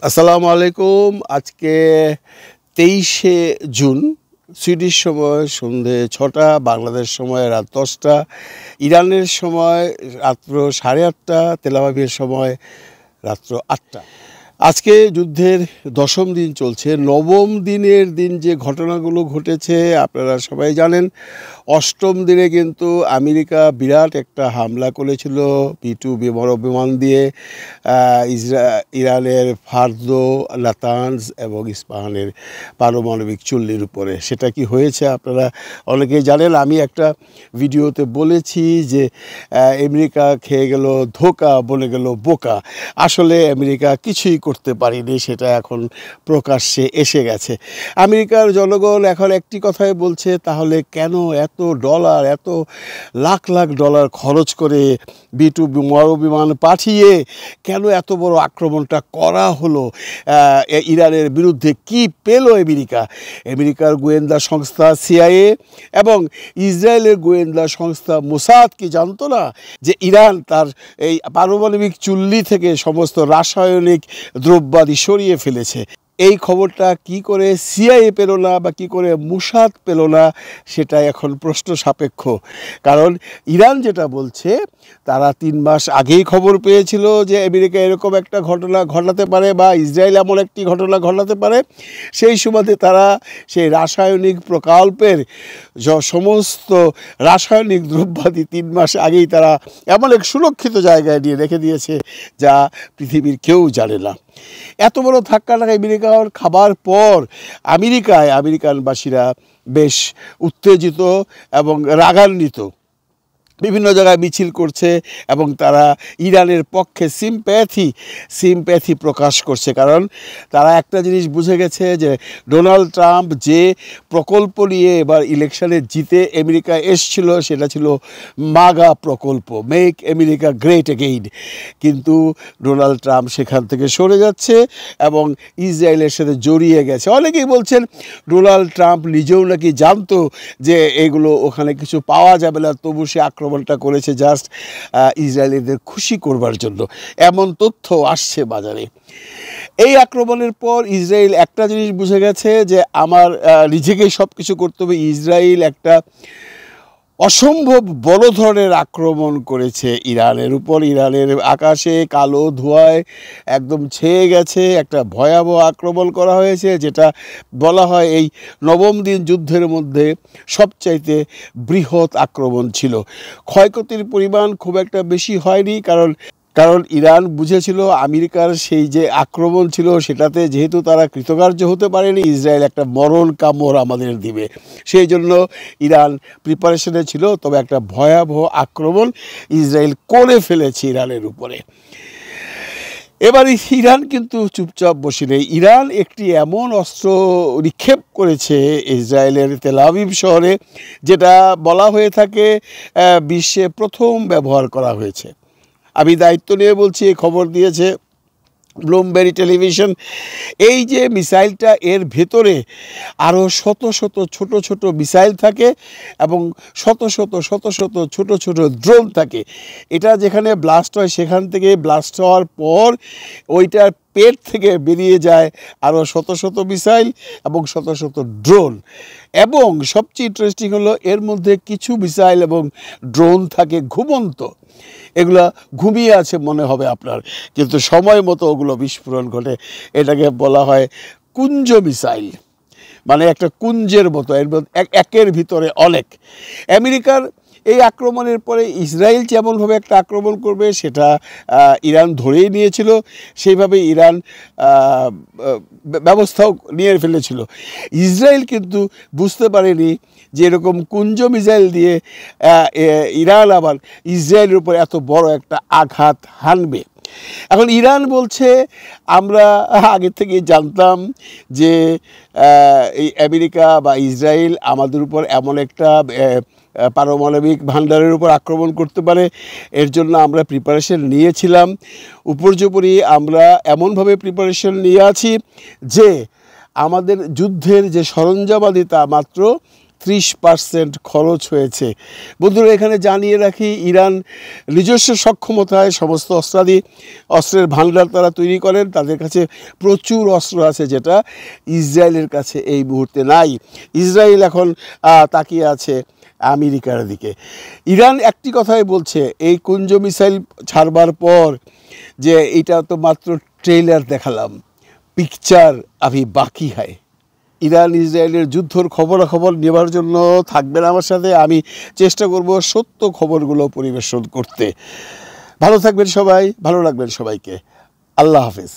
আসসালামু আলাইকুম। আজকে 23শে জুন, সুইডিশ সময় সন্ধে 6টা, বাংলাদেশ সময় রাত 10টা, ইরানের সময় রাত্র 8:30, তেল আবিবের সময় রাত্র 8টা। আজকে যুদ্ধের 10ম দিন চলছে। 9ম দিনের দিন যে ঘটনাগুলো ঘটেছে আপনারা সবাই জানেন। 8ম দিনে কিন্তু আমেরিকা বিরাট একটা হামলা করেছিল P-2 বিমান দিয়ে ইরানের ফার্দো, নাতানজ এবং ইস্পাহানের পারমাণবিক চুল্লির উপরে। সেটা কি হয়েছে আপনারা অনেকেই জানেন। আমি একটা ভিডিওতে বলেছি যে আমেরিকা খেয়ে গেল ধোঁকা, বলে গেল বোকা। আসলে আমেরিকা কিছুই করতে পারিনি, সেটা এখন প্রকাশ্যে এসে গেছে। আমেরিকার জনগণ এখন একটি কথাই বলছে, তাহলে কেন এত ডলার, এত লাখ লাখ ডলার খরচ করে B-2 বিমান পাঠিয়ে কেন এত বড় আক্রমণটা করা হলো? ইরানের বিরুদ্ধে কি পেল আমেরিকা? আমেরিকার গোয়েন্দা সংস্থা CIA এবং ইসরায়েলের গোয়েন্দা সংস্থা মোসাদ কি জানতো না যে ইরান তার এই পারমাণবিক চুল্লি থেকে সমস্ত রাসায়নিক দ্রব্যাদি সরিয়ে ফেলেছে? এই খবরটা কি করে CIA পেল না বা কি করে মোসাদ পেল না, সেটা এখন প্রশ্ন সাপেক্ষ। কারণ ইরান যেটা বলছে, তারা 3 মাস আগেই খবর পেয়েছিল যে আমেরিকা এরকম একটা ঘটনা ঘটাতে পারে বা ইসরায়েল এমন একটি ঘটনা ঘটাতে পারে। সেই সুবাদে তারা সেই রাসায়নিক প্রকল্পের সমস্ত রাসায়নিক দ্রব্যাদি 3 মাস আগেই তারা এমন এক সুরক্ষিত জায়গায় নিয়ে রেখে দিয়েছে যা পৃথিবীর কেউ জানে না। এত বড় ধাক্কাটা আমেরিকার খাবার পর আমেরিকানবাসীরা বেশ উত্তেজিত এবং রাগান্বিত। বিভিন্ন জায়গায় মিছিল করছে এবং তারা ইরানের পক্ষে সিম্প্যাথি প্রকাশ করছে। কারণ তারা একটা জিনিস বুঝে গেছে যে ডোনাল্ড ট্রাম্প যে প্রকল্প নিয়ে এবার ইলেকশনে জিতে আমেরিকা এসছিল, সেটা ছিল মাগা প্রকল্প, মেক আমেরিকা গ্রেট এগেইন। কিন্তু ডোনাল্ড ট্রাম্প সেখান থেকে সরে যাচ্ছে এবং ইসরায়েলের সাথে জড়িয়ে গেছে। অনেকেই বলছেন ডোনাল্ড ট্রাম্প নিজেও নাকি জানতো যে এগুলো ওখানে কিছু পাওয়া যাবে না, তবু সে আক্রমণটা করেছে জাস্ট ইসরায়েলিদের খুশি করবার জন্য। এমন তথ্য আসছে বাজারে। এই আক্রমণের পর ইসরায়েল একটা জিনিস বুঝে গেছে যে আমার নিজেকেই সব কিছু করতে হবে। ইসরায়েল একটা অসম্ভব বড় ধরনের আক্রমণ করেছে ইরানের উপর। ইরানের আকাশে কালো ধোঁয়ায় একদম ছেয়ে গেছে। একটা ভয়াবহ আক্রমণ করা হয়েছে, যেটা বলা হয় এই 9ম দিন যুদ্ধের মধ্যে সবচাইতে বৃহৎ আক্রমণ ছিল। ক্ষয়ক্ষতির পরিমাণ খুব একটা বেশি হয়নি, কারণ ইরান বুঝেছিল আমেরিকার সেই যে আক্রমণ ছিল সেটাতে যেহেতু তারা কৃতকার্য হতে পারেনি, ইসরায়েল একটা মরণ কামড় আমাদের দিবে। সেই জন্য ইরান প্রিপারেশনে ছিল। তবে একটা ভয়াবহ আক্রমণ ইসরায়েল করে ফেলেছে ইরানের উপরে। এবার ইরান কিন্তু চুপচাপ বসে নেই। ইরান একটি এমন অস্ত্র নিক্ষেপ করেছে ইসরায়েলের তেল আবিব শহরে, যেটা বলা হয়ে থাকে বিশ্বে প্রথম ব্যবহার করা হয়েছে। আমি দায়িত্ব নিয়ে বলছি, এই খবর দিয়েছে ব্লুমবেরি টেলিভিশন। এই যে মিসাইলটা, এর ভেতরে আরও শত শত ছোট ছোট মিসাইল থাকে এবং শত শত ছোট ছোট ড্রোন থাকে। এটা যেখানে ব্লাস্ট হয়, সেখান থেকে ব্লাস্ট হওয়ার পর ওইটার পেট থেকে বেরিয়ে যায় আরও শত শত মিসাইল এবং শত শত ড্রোন। এবং সবচেয়ে ইন্টারেস্টিং হলো, এর মধ্যে কিছু মিসাইল এবং ড্রোন থাকে ঘুমন্ত। এগুলা ঘুমিয়ে আছে মনে হবে আপনার, কিন্তু সময় মতো ওগুলো বিস্ফোরণ ঘটে। এটাকে বলা হয় কুঞ্জ মিসাইল, মানে একটা কুঞ্জের মতো, এর মধ্যে একের ভিতরে অনেক। আমেরিকার এই আক্রমণের পরে ইসরায়েল যেমনভাবে একটা আক্রমণ করবে সেটা ইরান ধরেই নিয়েছিল। সেইভাবে ইরান ব্যবস্থাও নিয়ে ফেলেছিল। ইসরায়েল কিন্তু বুঝতে পারেনি যে এরকম কুঞ্জ মিসাইল দিয়ে ইরান আবার ইসরায়েলের উপর এত বড় একটা আঘাত হানবে। এখন ইরান বলছে, আমরা আগে থেকে জানতাম যে এই আমেরিকা বা ইসরায়েল আমাদের উপর এমন একটা পারমাণবিক ভান্ডারের উপর আক্রমণ করতে পারে, এর জন্য আমরা প্রিপারেশন নিয়েছিলাম। উপর্যুপরি আমরা এমনভাবে প্রিপারেশন নিয়ে আছি যে আমাদের যুদ্ধের যে সরঞ্জামাদি তা মাত্র 30% খরচ হয়েছে। বন্ধুরা, এখানে জানিয়ে রাখি, ইরান নিজস্ব সক্ষমতায় সমস্ত অস্ত্রের ভাণ্ডার তারা তৈরি করেন। তাদের কাছে প্রচুর অস্ত্র আছে, যেটা ইসরায়েলের কাছে এই মুহূর্তে নাই। ইসরায়েল এখন তাকিয়ে আছে আমেরিকার দিকে। ইরান একটি কথাই বলছে, এই কুঞ্জ মিসাইল ছাড়বার পর, যে এটা তো মাত্র ট্রেলার দেখালাম, পিকচার আভি বাকি হয়। ইরান ইসরায়েলের যুদ্ধর খবরাখবর নেবার জন্য থাকবেন আমার সাথে। আমি চেষ্টা করব সত্য খবরগুলো পরিবেশন করতে। ভালো থাকবেন সবাই, ভালো রাখবেন সবাইকে। আল্লাহ হাফেজ।